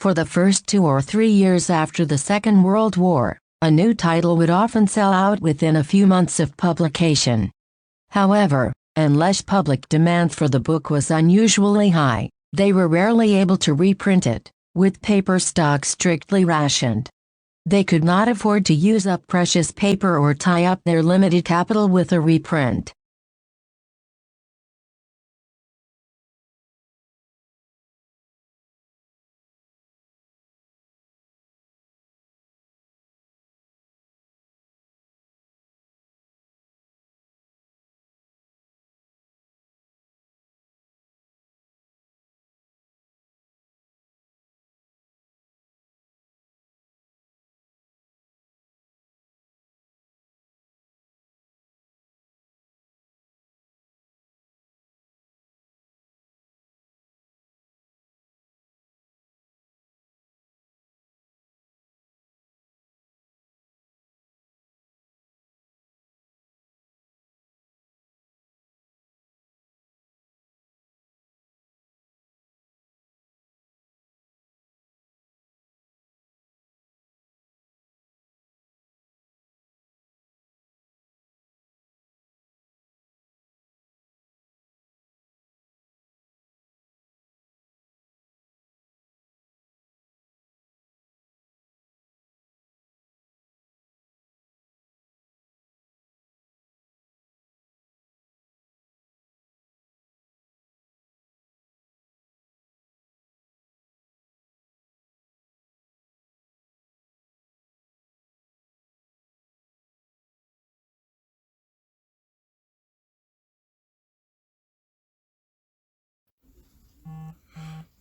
For the first 2 or 3 years after the Second World War, a new title would often sell out within a few months of publication. However, unless public demand for the book was unusually high, they were rarely able to reprint it, with paper stock strictly rationed. They could not afford to use up precious paper or tie up their limited capital with a reprint.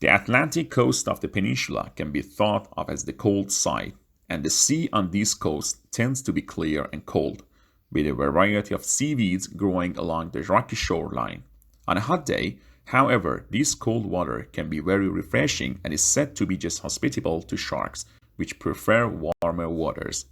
The Atlantic coast of the peninsula can be thought of as the cold side, and the sea on this coast tends to be clear and cold, with a variety of seaweeds growing along the rocky shoreline. On a hot day, however, this cold water can be very refreshing and is said to be just hospitable to sharks, which prefer warmer waters.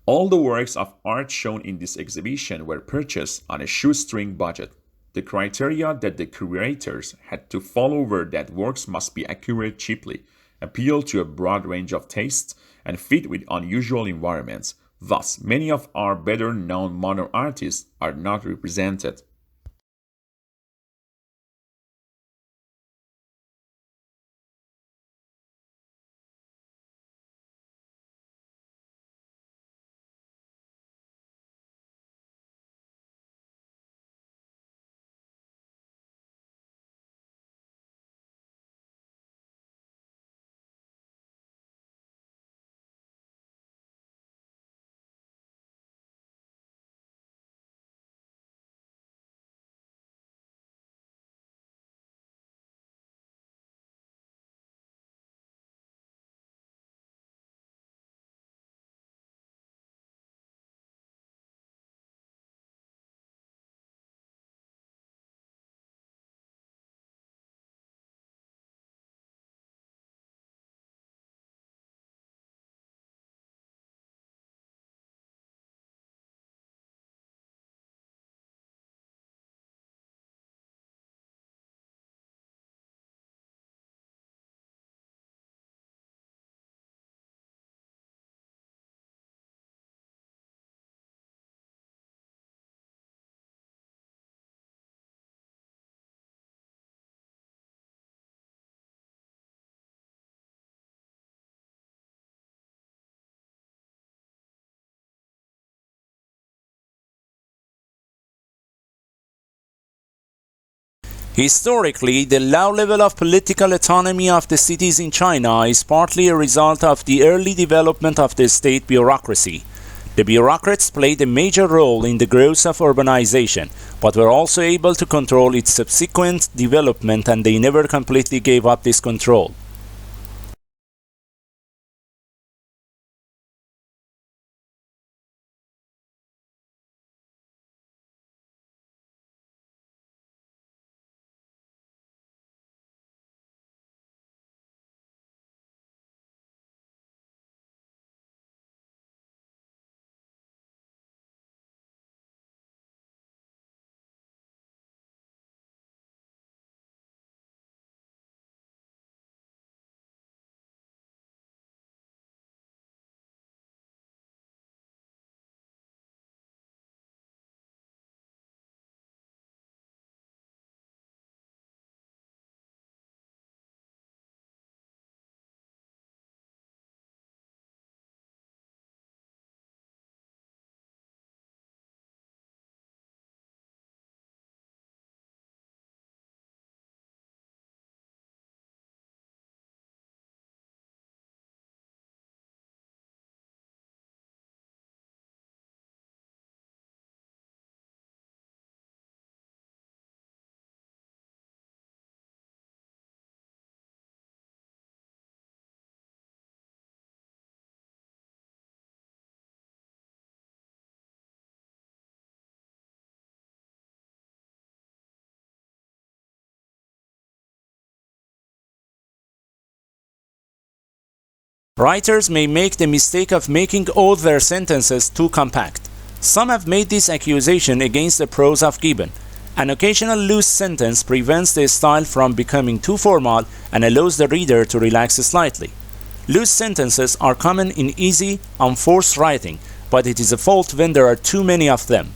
All the works of art shown in this exhibition were purchased on a shoestring budget. The criteria that the curators had to follow were that works must be accurate cheaply, appeal to a broad range of tastes, and fit with unusual environments. Thus, many of our better known modern artists are not represented. Historically, the low level of political autonomy of the cities in China is partly a result of the early development of the state bureaucracy. The bureaucrats played a major role in the growth of urbanization, but were also able to control its subsequent development, and they never completely gave up this control. Writers may make the mistake of making all their sentences too compact. Some have made this accusation against the prose of Gibbon. An occasional loose sentence prevents the style from becoming too formal and allows the reader to relax slightly. Loose sentences are common in easy, unforced writing, but it is a fault when there are too many of them.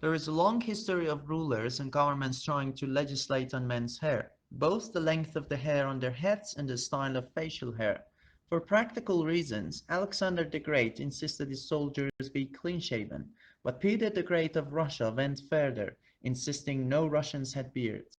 There is a long history of rulers and governments trying to legislate on men's hair, both the length of the hair on their heads and the style of facial hair. For practical reasons, Alexander the Great insisted his soldiers be clean-shaven, but Peter the Great of Russia went further, insisting no Russians had beards.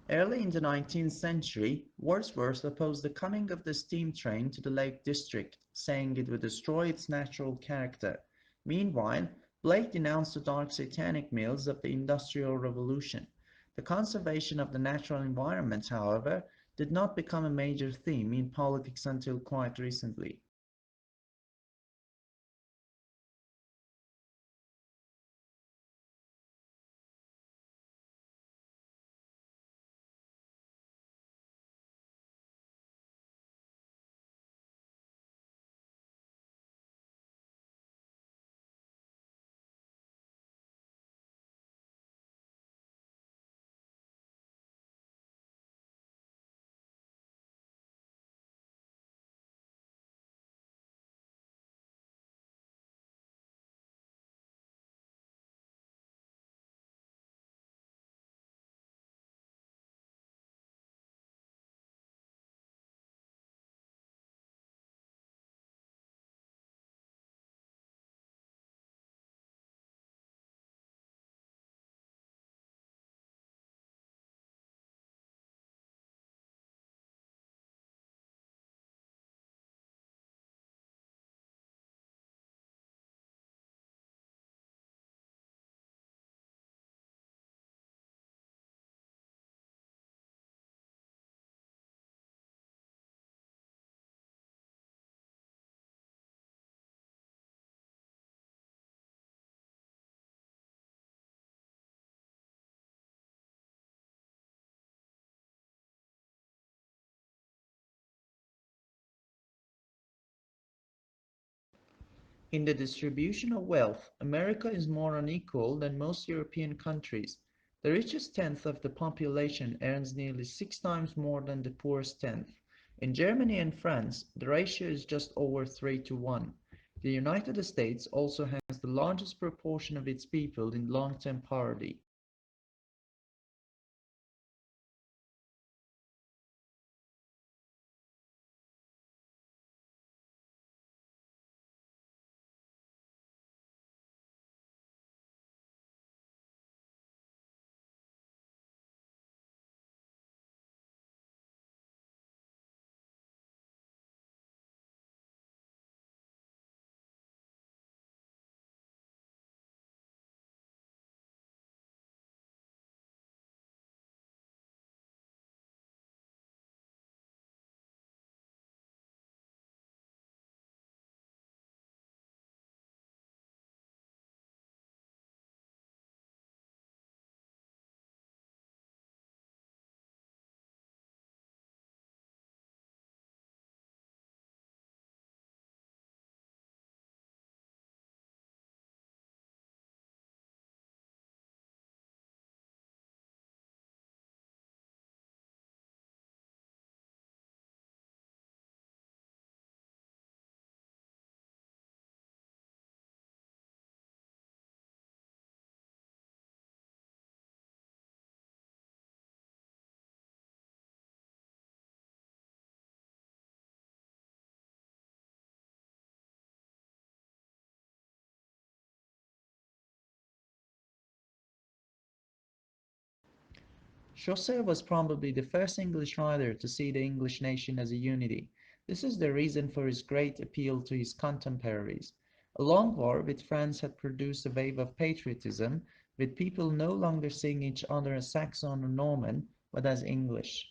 Early in the 19th century, Wordsworth opposed the coming of the steam train to the Lake District, saying it would destroy its natural character. Meanwhile, Blake denounced the dark satanic mills of the Industrial Revolution. The conservation of the natural environment, however, did not become a major theme in politics until quite recently. In the distribution of wealth, America is more unequal than most European countries. The richest tenth of the population earns nearly 6 times more than the poorest tenth. In Germany and France, the ratio is just over 3 to 1. The United States also has the largest proportion of its people in long-term poverty. Chaucer was probably the first English writer to see the English nation as a unity. This is the reason for his great appeal to his contemporaries. A long war with France had produced a wave of patriotism, with people no longer seeing each other as Saxon or Norman, but as English.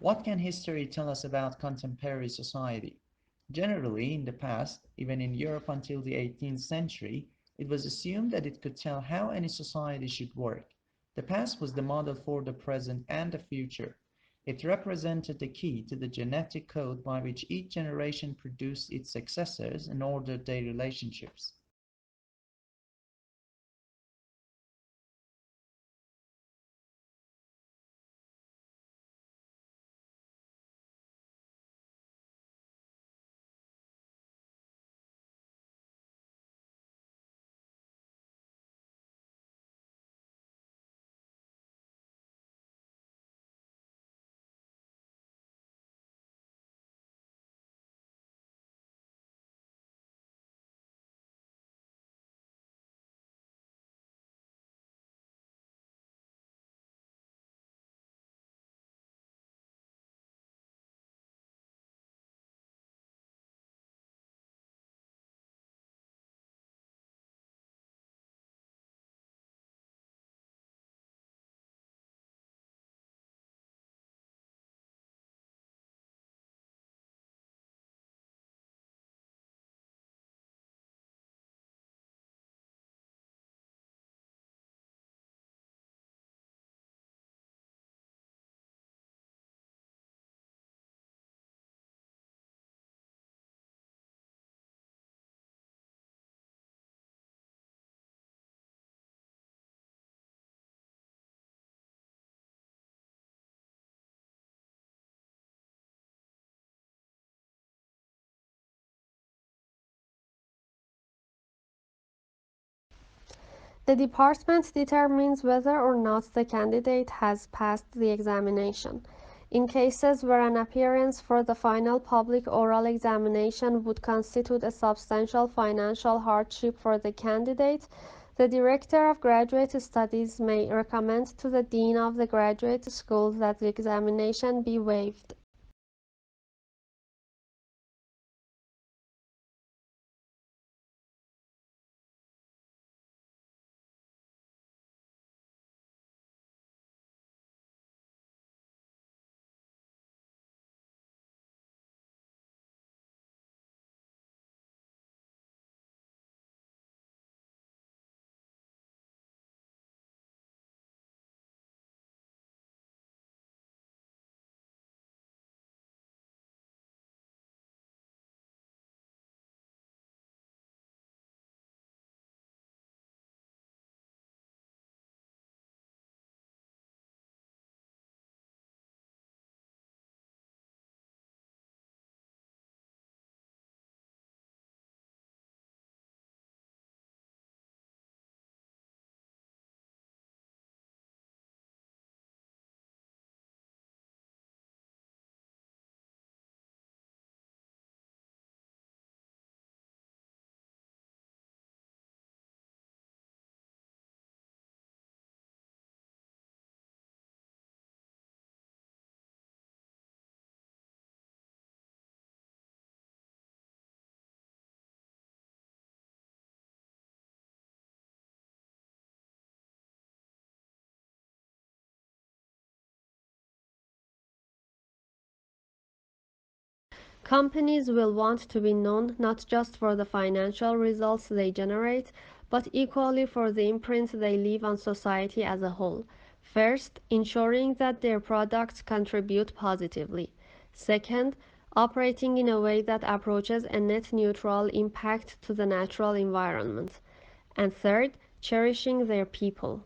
What can history tell us about contemporary society? Generally, in the past, even in Europe until the 18th century, it was assumed that it could tell how any society should work. The past was the model for the present and the future. It represented the key to the genetic code by which each generation produced its successors and ordered their relationships. The department determines whether or not the candidate has passed the examination. In cases where an appearance for the final public oral examination would constitute a substantial financial hardship for the candidate, the Director of Graduate Studies may recommend to the Dean of the Graduate School that the examination be waived. Companies will want to be known not just for the financial results they generate, but equally for the imprint they leave on society as a whole. First, ensuring that their products contribute positively. Second, operating in a way that approaches a net neutral impact to the natural environment. And third, cherishing their people.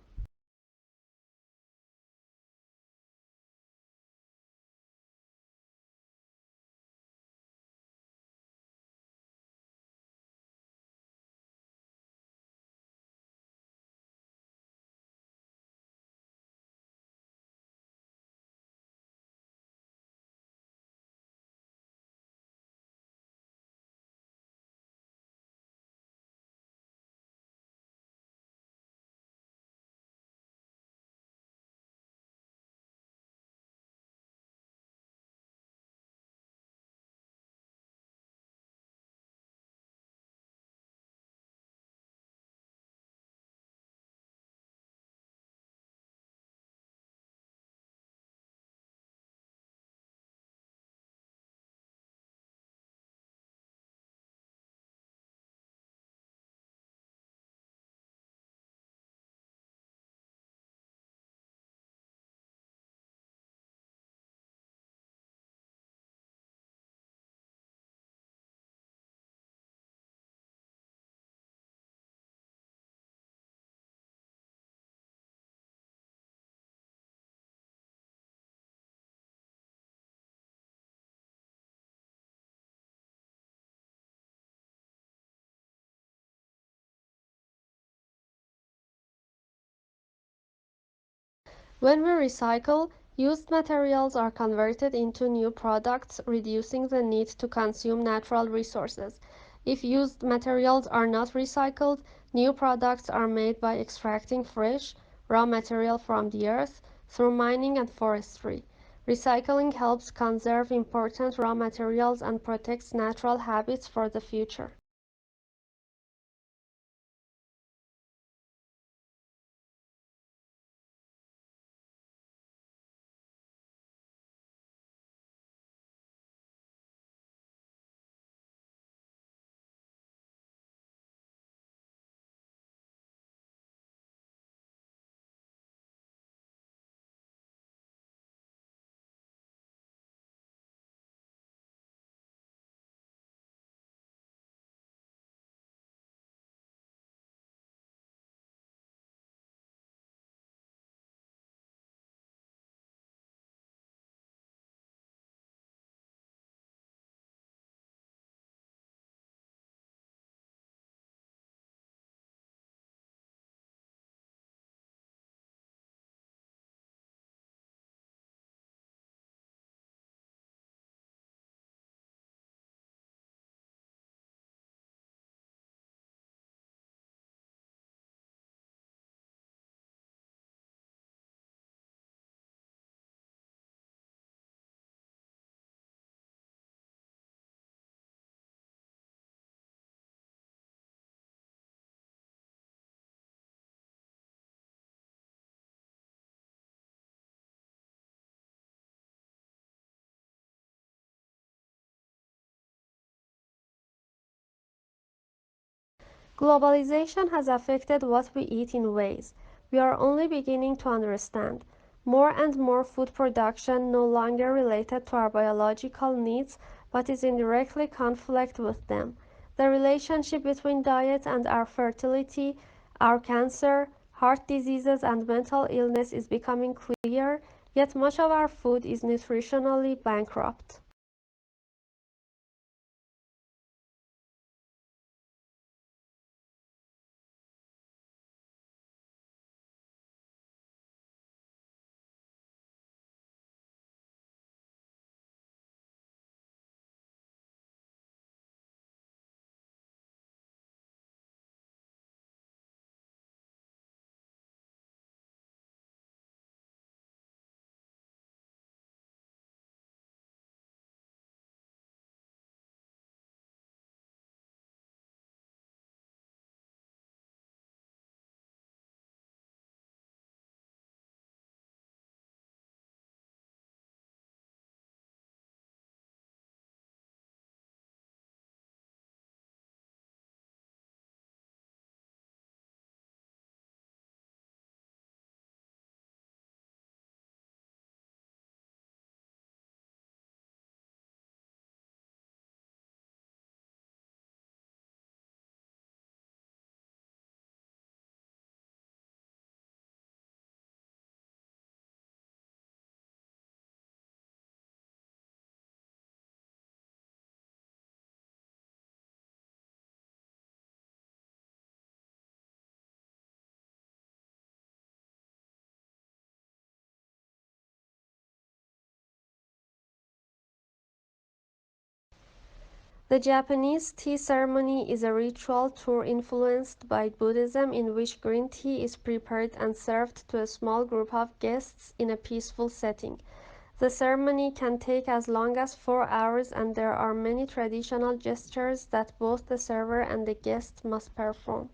When we recycle, used materials are converted into new products, reducing the need to consume natural resources. If used materials are not recycled, new products are made by extracting fresh, raw material from the earth through mining and forestry. Recycling helps conserve important raw materials and protects natural habits for the future. Globalization has affected what we eat in ways we are only beginning to understand. More and more food production no longer related to our biological needs but is in directly conflict with them. The relationship between diet and our fertility, our cancer, heart diseases and mental illness is becoming clear, yet much of our food is nutritionally bankrupt. The Japanese tea ceremony is a ritual tour influenced by Buddhism in which green tea is prepared and served to a small group of guests in a peaceful setting. The ceremony can take as long as 4 hours and there are many traditional gestures that both the server and the guest must perform.